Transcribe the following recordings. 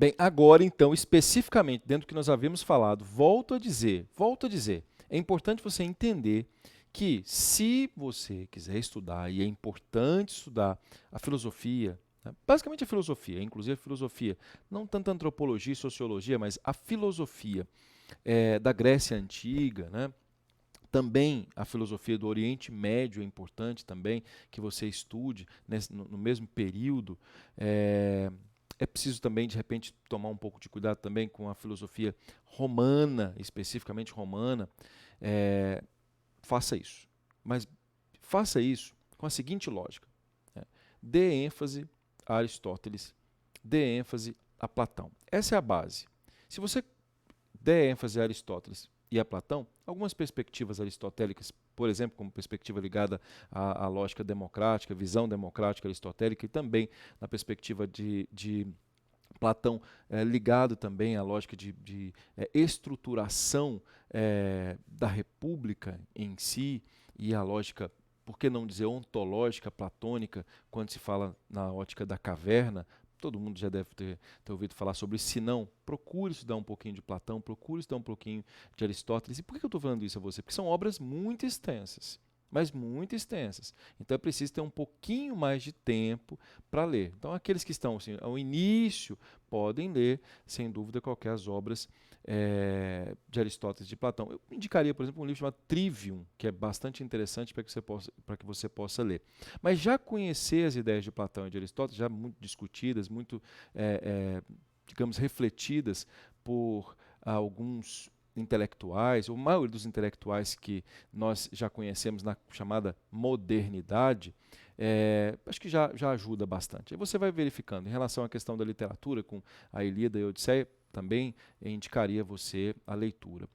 Bem, agora então, especificamente dentro do que nós havíamos falado, volto a dizer, é importante você entender que se você quiser estudar, e é importante estudar a filosofia, né, basicamente a filosofia, inclusive a filosofia, não tanto a antropologia e sociologia, mas a filosofia da Grécia Antiga, né? Também a filosofia do Oriente Médio é importante também que você estude no mesmo período. É, é preciso também, de repente, tomar um pouco de cuidado também com a filosofia romana, especificamente romana. É, faça isso. Mas faça isso com a seguinte lógica, né? Dê ênfase a Aristóteles, dê ênfase a Platão. Essa é a base. Se você der ênfase a Aristóteles e a Platão, algumas perspectivas aristotélicas, por exemplo, como perspectiva ligada à lógica democrática, visão democrática aristotélica, e também na perspectiva de Platão, ligado também à lógica de estruturação da república em si e à lógica, por que não dizer ontológica, platônica, quando se fala na ótica da caverna. Todo mundo já deve ter ouvido falar sobre isso. Se não, procure estudar um pouquinho de Platão, procure estudar um pouquinho de Aristóteles. E por que eu estou falando isso a você? Porque são obras muito extensas, mas muito extensas. Então é preciso ter um pouquinho mais de tempo para ler. Então aqueles que estão assim, ao início podem ler, sem dúvida, qualquer as obras de Aristóteles e de Platão. Eu indicaria, por exemplo, um livro chamado Trivium, que é bastante interessante para que você possa ler. Mas já conhecer as ideias de Platão e de Aristóteles, já muito discutidas, muito, digamos, refletidas por alguns intelectuais, ou a maioria dos intelectuais que nós já conhecemos na chamada modernidade, acho que já ajuda bastante. Aí você vai verificando. Em relação à questão da literatura, com a Ilíada e a Odisseia, também indicaria você a leitura.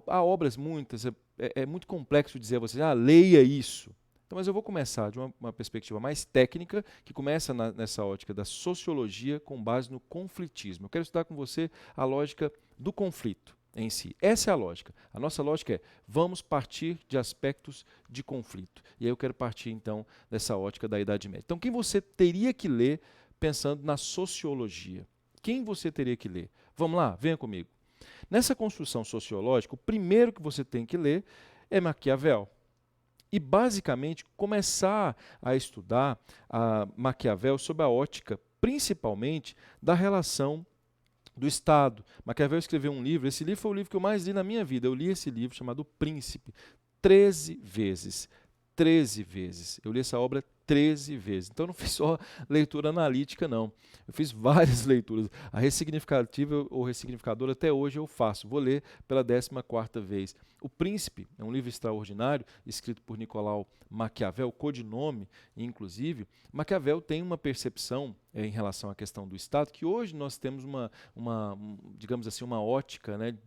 Há obras muitas, é muito complexo dizer a você, leia isso. Então, mas eu vou começar de uma perspectiva mais técnica, que começa nessa ótica da sociologia com base no conflitismo. Eu quero estudar com você a lógica do conflito em si. Essa é a lógica. A nossa lógica é, vamos partir de aspectos de conflito. E aí eu quero partir, então, dessa ótica da Idade Média. Então, quem você teria que ler pensando na sociologia? Quem você teria que ler? Vamos lá, venha comigo. Nessa construção sociológica, o primeiro que você tem que ler é Maquiavel. E, basicamente, começar a estudar a Maquiavel sob a ótica, principalmente, da relação do Estado. Maquiavel escreveu um livro, esse livro foi o livro que eu mais li na minha vida. Eu li esse livro chamado O Príncipe 13 vezes. 13 vezes. Eu li essa obra 13 vezes. Então eu não fiz só leitura analítica, não. Eu fiz várias leituras. A ressignificativa ou ressignificadora até hoje eu faço. Vou ler pela 14ª vez. O Príncipe é um livro extraordinário, escrito por Nicolau Maquiavel, codinome, inclusive. Maquiavel tem uma percepção em relação à questão do Estado, que hoje nós temos digamos assim, uma ótica, né,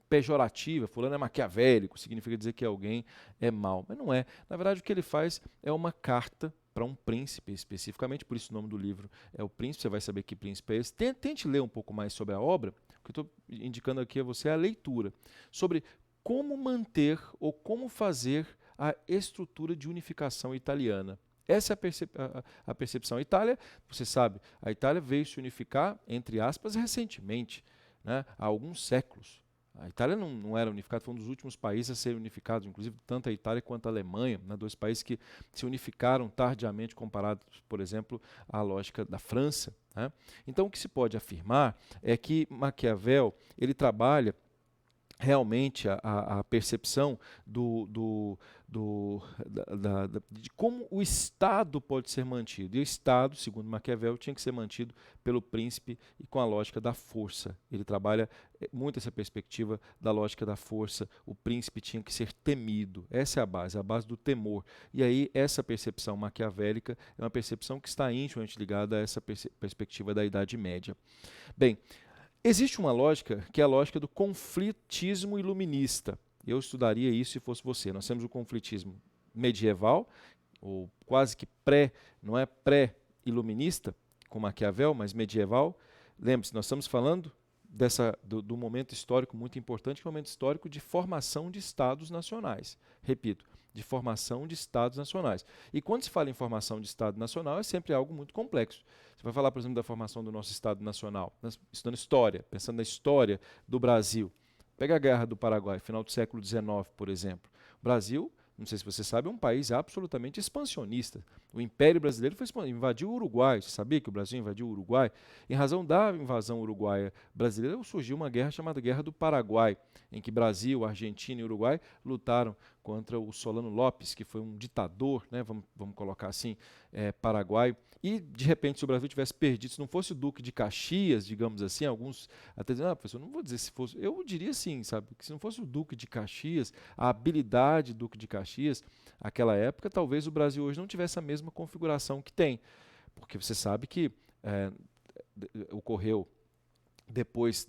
pejorativa. Fulano é maquiavélico, significa dizer que alguém é mau. Mas não é. Na verdade, o que ele faz é uma carta para um príncipe especificamente, por isso o nome do livro é O Príncipe, você vai saber que príncipe é esse. Tente ler um pouco mais sobre a obra, o que eu estou indicando aqui a você é a leitura, sobre como manter ou como fazer a estrutura de unificação italiana. Essa é a percepção. A Itália, você sabe, a Itália veio se unificar, entre aspas, recentemente, né, há alguns séculos. A Itália não era unificada, foi um dos últimos países a ser unificado, inclusive tanto a Itália quanto a Alemanha, né, dois países que se unificaram tardiamente comparados, por exemplo, à lógica da França. Né? Então, o que se pode afirmar é que Maquiavel ele trabalha realmente a percepção de como o Estado pode ser mantido. E o Estado, segundo Maquiavel, tinha que ser mantido pelo príncipe e com a lógica da força. Ele trabalha muito essa perspectiva da lógica da força. O príncipe tinha que ser temido. Essa é a base do temor. E aí essa percepção maquiavélica é uma percepção que está intimamente ligada a essa perspectiva da Idade Média. Bem, existe uma lógica que é a lógica do conflitismo iluminista. Eu estudaria isso se fosse você. Nós temos o conflitismo medieval, ou quase que não é pré-iluminista, com Maquiavel, mas medieval. Lembre-se, nós estamos falando do momento histórico muito importante, que é o momento histórico de formação de estados nacionais. Repito, de formação de estados nacionais. E quando se fala em formação de estado nacional, é sempre algo muito complexo. Você vai falar, por exemplo, da formação do nosso estado nacional, estudando história, pensando na história do Brasil. Pega a Guerra do Paraguai, final do século XIX, por exemplo. O Brasil, não sei se você sabe, é um país absolutamente expansionista. O Império Brasileiro invadiu o Uruguai. Você sabia que o Brasil invadiu o Uruguai? Em razão da invasão uruguaia brasileira, surgiu uma guerra chamada Guerra do Paraguai, em que Brasil, Argentina e Uruguai lutaram contra o Solano Lopes, que foi um ditador, né, vamos colocar assim, paraguaio. E, de repente, se o Brasil tivesse perdido, se não fosse o Duque de Caxias, digamos assim, alguns até dizem, professor, não vou dizer se fosse, eu diria sim, sabe, que se não fosse o Duque de Caxias, a habilidade do Duque de Caxias, naquela época, talvez o Brasil hoje não tivesse a mesma configuração que tem, porque você sabe que ocorreu depois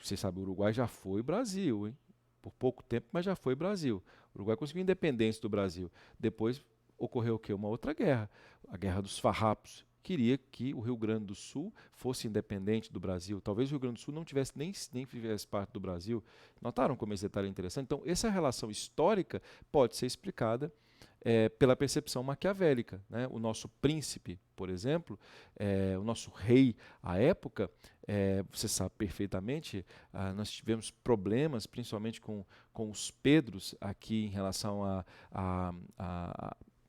você sabe, o Uruguai já foi Brasil, hein? Por pouco tempo, mas já foi Brasil. O Uruguai conseguiu a independência do Brasil. Depois ocorreu o quê? Uma outra guerra, a Guerra dos Farrapos. Queria que o Rio Grande do Sul fosse independente do Brasil. Talvez o Rio Grande do Sul não tivesse nem fizesse parte do Brasil. Notaram como esse detalhe é interessante? Então, essa relação histórica pode ser explicada pela percepção maquiavélica, né? O nosso príncipe, por exemplo, o nosso rei à época, você sabe perfeitamente, nós tivemos problemas, principalmente com os Pedros aqui em relação a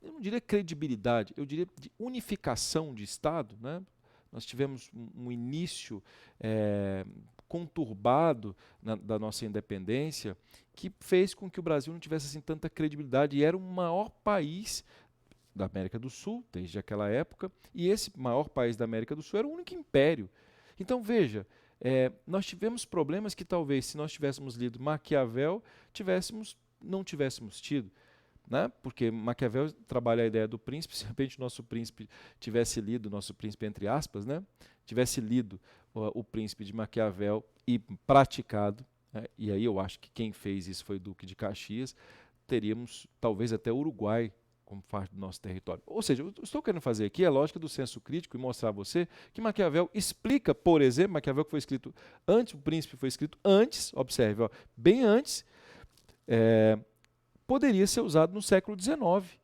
eu não diria credibilidade, eu diria de unificação de Estado, né? Nós tivemos um início conturbado da nossa independência, que fez com que o Brasil não tivesse assim, tanta credibilidade e era o maior país da América do Sul, desde aquela época, e esse maior país da América do Sul era o único império. Então, veja, nós tivemos problemas que talvez, se nós tivéssemos lido Maquiavel, não tivéssemos tido. Né? Porque Maquiavel trabalha a ideia do príncipe, se de repente nosso príncipe tivesse lido, nosso príncipe entre aspas, né? Tivesse lido o Príncipe de Maquiavel e praticado, né? E aí eu acho que quem fez isso foi o Duque de Caxias, teríamos talvez até o Uruguai como parte do nosso território. Ou seja, eu estou querendo fazer aqui a lógica do senso crítico e mostrar a você que Maquiavel explica, por exemplo, Maquiavel que foi escrito antes, o Príncipe foi escrito antes, observe, ó, bem antes, poderia ser usado no século XIX.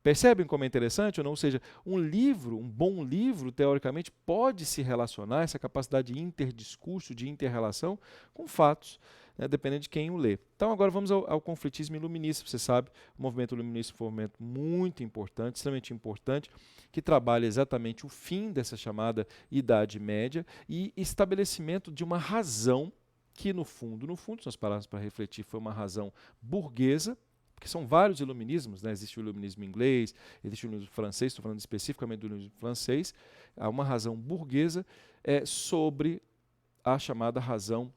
Percebem como é interessante ou não? Ou seja, um bom livro, teoricamente, pode se relacionar, essa capacidade de interdiscurso, de inter-relação, com fatos, né, dependendo de quem o lê. Então, agora vamos ao conflitismo iluminista. Você sabe, o movimento iluminista foi um movimento muito importante, extremamente importante, que trabalha exatamente o fim dessa chamada Idade Média e estabelecimento de uma razão que, no fundo, se nós pararmos para refletir, foi uma razão burguesa, porque são vários iluminismos, né? Existe o iluminismo inglês, existe o iluminismo francês, estou falando especificamente do iluminismo francês, há uma razão burguesa sobre a chamada razão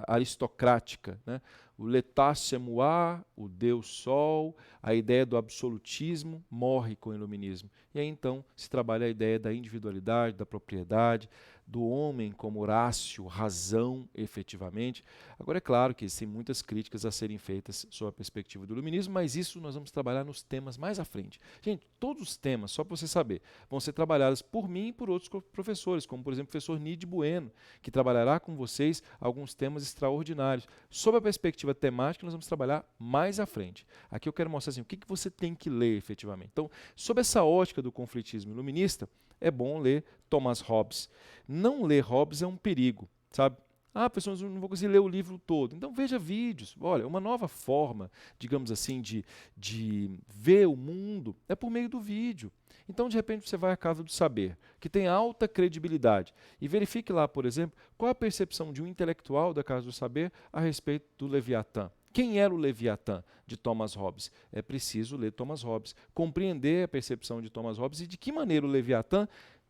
aristocrática, né? O l'état c'est moi, o Deus Sol, a ideia do absolutismo morre com o iluminismo. E aí então se trabalha a ideia da individualidade, da propriedade, do homem como Horácio, razão efetivamente. Agora é claro que existem muitas críticas a serem feitas sob a perspectiva do iluminismo, mas isso nós vamos trabalhar nos temas mais à frente. Gente, todos os temas, só para você saber, vão ser trabalhados por mim e por outros professores, como por exemplo o professor Nid Bueno, que trabalhará com vocês alguns temas extraordinários. Sob a perspectiva temática, nós vamos trabalhar mais à frente. Aqui eu quero mostrar assim, o que você tem que ler efetivamente. Então, sob essa ótica do conflitismo iluminista, é bom ler Thomas Hobbes. Não ler Hobbes é um perigo, sabe? Professor, eu não vou conseguir ler o livro todo. Então veja vídeos. Olha, uma nova forma, digamos assim, de ver o mundo é por meio do vídeo. Então, de repente, você vai à Casa do Saber, que tem alta credibilidade, e verifique lá, por exemplo, qual a percepção de um intelectual da Casa do Saber a respeito do Leviatã. Quem era o Leviatã de Thomas Hobbes? É preciso ler Thomas Hobbes, compreender a percepção de Thomas Hobbes e de que maneira o Leviatã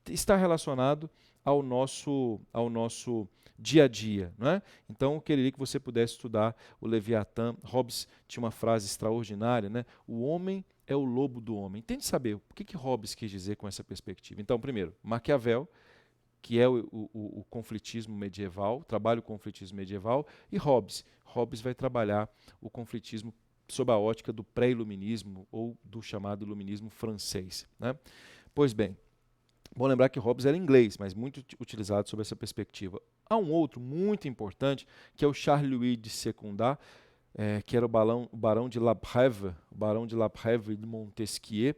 está relacionado ao nosso dia a dia. Não é? Então, eu queria que você pudesse estudar o Leviatã. Hobbes tinha uma frase extraordinária, né? O homem é o lobo do homem. Tente saber o que Hobbes quis dizer com essa perspectiva. Então, primeiro, Maquiavel, que é o conflitismo medieval, trabalha o conflitismo medieval, e Hobbes. Hobbes vai trabalhar o conflitismo sob a ótica do pré-iluminismo ou do chamado iluminismo francês. Né? Pois bem, Bom lembrar que Hobbes era inglês, mas muito utilizado sob essa perspectiva. Há um outro muito importante, que é o Charles-Louis de Secunda, que era o Barão de La Brève, o Barão de La Brève de Montesquieu,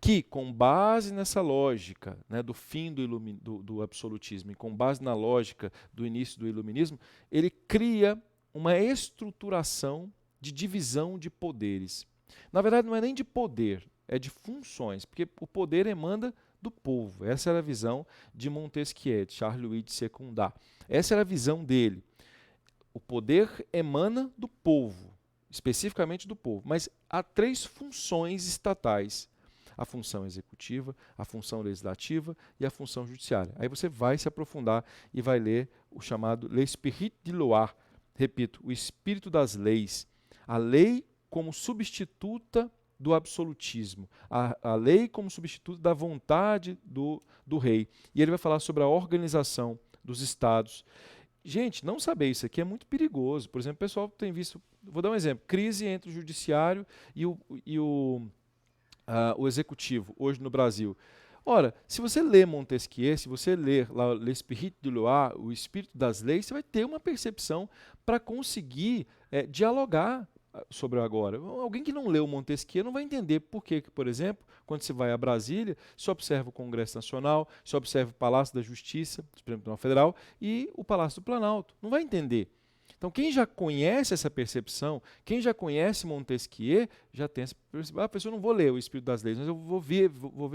que, com base nessa lógica, né, do fim do absolutismo e com base na lógica do início do iluminismo, ele cria uma estruturação de divisão de poderes. Na verdade, não é nem de poder, é de funções, porque o poder emana do povo. Essa era a visão de Montesquieu, de Charles-Louis de Secunda. Essa era a visão dele. O poder emana do povo, especificamente do povo, mas há 3 funções estatais: a função executiva, a função legislativa e a função judiciária. Aí você vai se aprofundar e vai ler o chamado L'Esprit de Loi, repito, o espírito das leis. A lei como substituta do absolutismo, a lei como substituto da vontade do rei. E ele vai falar sobre a organização dos estados. Gente, não saber isso aqui é muito perigoso. Por exemplo, o pessoal tem visto, vou dar um exemplo, crise entre o judiciário e o executivo, hoje no Brasil. Ora, se você lê Montesquieu, se você ler lá L'Esprit de Loi, o Espírito das Leis, você vai ter uma percepção para conseguir dialogar sobre o agora. Alguém que não leu Montesquieu não vai entender por que, por exemplo, quando você vai a Brasília, se observa o Congresso Nacional, se observa o Palácio da Justiça, do Supremo Tribunal Federal, e o Palácio do Planalto. Não vai entender. Então, quem já conhece essa percepção, quem já conhece Montesquieu, já tem essa percepção. Ah, pessoal, eu não vou ler o Espírito das Leis, mas eu vou ver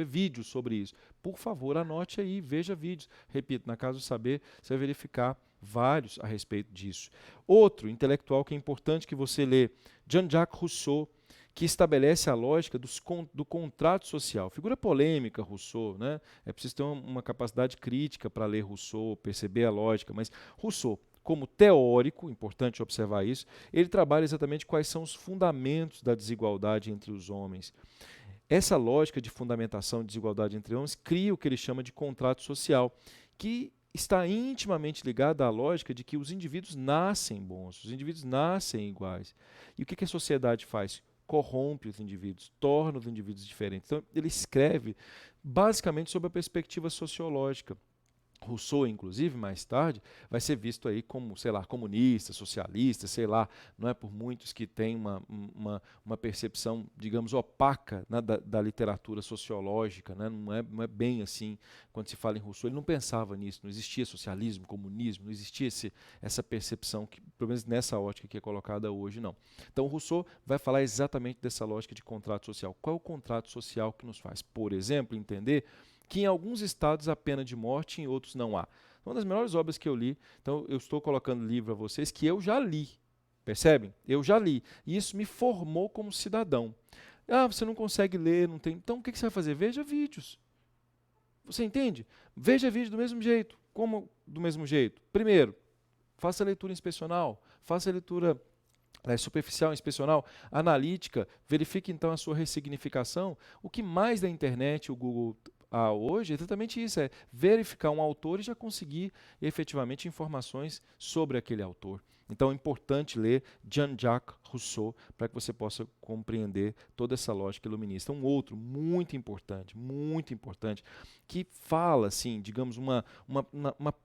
vídeos sobre isso. Por favor, anote aí, veja vídeos. Repito, na Casa do Saber, você vai verificar vários a respeito disso. Outro intelectual que é importante que você lê, Jean-Jacques Rousseau, que estabelece a lógica do contrato social. Figura polêmica, Rousseau, né? É preciso ter uma capacidade crítica para ler Rousseau, perceber a lógica, mas Rousseau, como teórico, importante observar isso, ele trabalha exatamente quais são os fundamentos da desigualdade entre os homens. Essa lógica de fundamentação de desigualdade entre homens cria o que ele chama de contrato social, que está intimamente ligada à lógica de que os indivíduos nascem bons, os indivíduos nascem iguais. E o que a sociedade faz? Corrompe os indivíduos, torna os indivíduos diferentes. Então, ele escreve basicamente sob a perspectiva sociológica. Rousseau, inclusive, mais tarde, vai ser visto aí como, sei lá, comunista, socialista, sei lá, não é por muitos que tem uma percepção, digamos, opaca, né, da literatura sociológica, né, não é bem assim, quando se fala em Rousseau, ele não pensava nisso, não existia socialismo, comunismo, não existia essa percepção, que, pelo menos nessa ótica que é colocada hoje, não. Então, Rousseau vai falar exatamente dessa lógica de contrato social. Qual é o contrato social que nos faz, por exemplo, entender que em alguns estados há pena de morte, em outros não há. Uma das melhores obras que eu li, então eu estou colocando livro a vocês que eu já li, percebem? Eu já li, e isso me formou como cidadão. Ah, você não consegue ler, não tem. Então o que você vai fazer? Veja vídeos. Você entende? Veja vídeo do mesmo jeito. Como do mesmo jeito? Primeiro, faça leitura inspecional, faça leitura superficial, inspecional, analítica, verifique então a sua ressignificação. O que mais da internet, o Google hoje é exatamente isso, é verificar um autor e já conseguir efetivamente informações sobre aquele autor. Então é importante ler Jean-Jacques Rousseau para que você possa compreender toda essa lógica iluminista. Um outro muito importante, que fala, assim, digamos, uma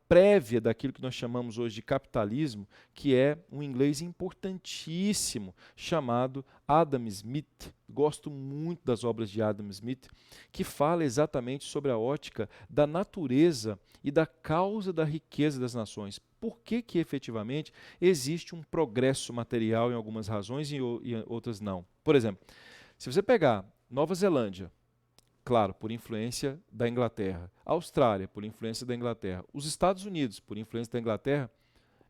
prévia daquilo que nós chamamos hoje de capitalismo, que é um inglês importantíssimo chamado Adam Smith. Gosto muito das obras de Adam Smith, que fala exatamente sobre a ótica da natureza e da causa da riqueza das nações. Por que efetivamente existe um progresso material em algumas razões e outras não? Por exemplo, se você pegar Nova Zelândia, claro, por influência da Inglaterra, Austrália, por influência da Inglaterra, os Estados Unidos, por influência da Inglaterra,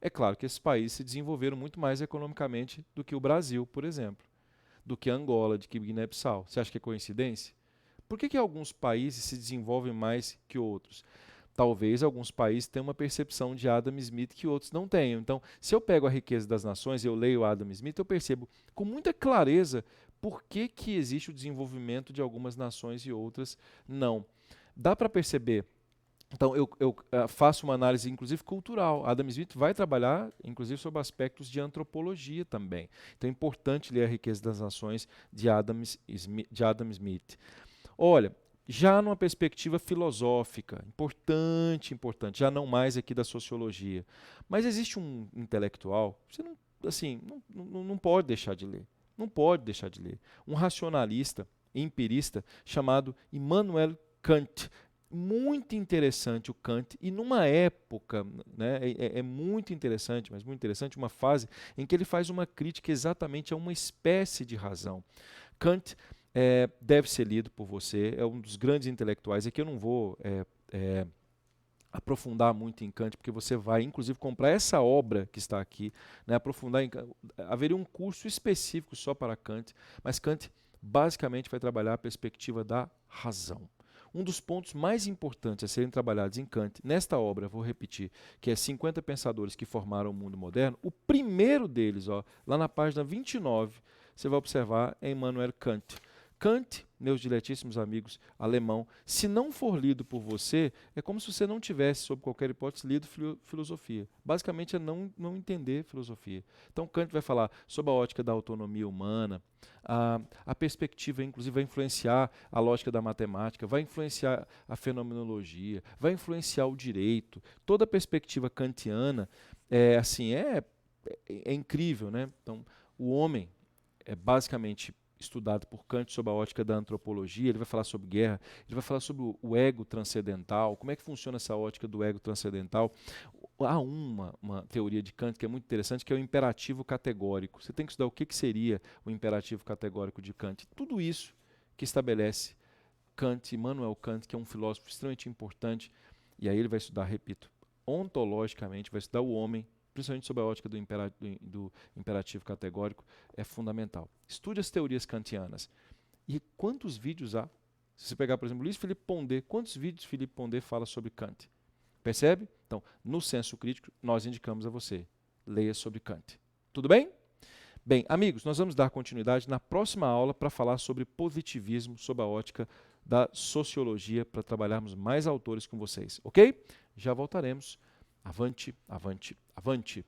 é claro que esses países se desenvolveram muito mais economicamente do que o Brasil, por exemplo, do que Angola, de que Guiné-Bissau. Você acha que é coincidência? Por que alguns países se desenvolvem mais que outros? Talvez alguns países tenham uma percepção de Adam Smith que outros não tenham. Então, se eu pego a riqueza das nações e eu leio Adam Smith, eu percebo com muita clareza por que existe o desenvolvimento de algumas nações e outras não. Dá para perceber. Então, eu faço uma análise, inclusive, cultural. Adam Smith vai trabalhar, inclusive, sobre aspectos de antropologia também. Então, é importante ler A Riqueza das Nações de Adam Smith. Olha, Já numa perspectiva filosófica, importante, importante, já não mais aqui da sociologia. Mas existe um intelectual, você não, assim, não pode deixar de ler. Não pode deixar de ler. Um racionalista, empirista, chamado Immanuel Kant. Muito interessante o Kant, e numa época, né, é muito interessante, mas muito interessante, uma fase em que ele faz uma crítica exatamente a uma espécie de razão. Kant deve ser lido por você, é um dos grandes intelectuais. Aqui eu não vou aprofundar muito em Kant, porque você vai, inclusive, comprar essa obra que está aqui, né, aprofundar em Kant. Haveria um curso específico só para Kant, mas Kant basicamente vai trabalhar a perspectiva da razão. Um dos pontos mais importantes a serem trabalhados em Kant, nesta obra, vou repetir, que é 50 pensadores que formaram o mundo moderno, o primeiro deles, ó, lá na página 29, você vai observar, é Immanuel Kant. Kant, meus diletíssimos amigos, alemão, se não for lido por você, é como se você não tivesse, sob qualquer hipótese, lido filosofia. Basicamente é não entender filosofia. Então Kant vai falar sobre a ótica da autonomia humana, a perspectiva, inclusive, vai influenciar a lógica da matemática, vai influenciar a fenomenologia, vai influenciar o direito. Toda a perspectiva kantiana é incrível, né? Então, o homem é basicamente estudado por Kant sob a ótica da antropologia, ele vai falar sobre guerra, ele vai falar sobre o ego transcendental, como é que funciona essa ótica do ego transcendental. Há uma teoria de Kant que é muito interessante, que é o imperativo categórico. Você tem que estudar o que seria o imperativo categórico de Kant. Tudo isso que estabelece Kant, Immanuel Kant, que é um filósofo extremamente importante, e aí ele vai estudar, repito, ontologicamente, vai estudar o homem, principalmente sob a ótica do imperativo categórico, é fundamental. Estude as teorias kantianas. E quantos vídeos há? Se você pegar, por exemplo, Luiz Felipe Pondé, quantos vídeos Felipe Pondé fala sobre Kant? Percebe? Então, no Senso Crítico, nós indicamos a você. Leia sobre Kant. Tudo bem? Bem, amigos, nós vamos dar continuidade na próxima aula para falar sobre positivismo sob a ótica da sociologia, para trabalharmos mais autores com vocês, ok? Já voltaremos. Avante, avante, avante.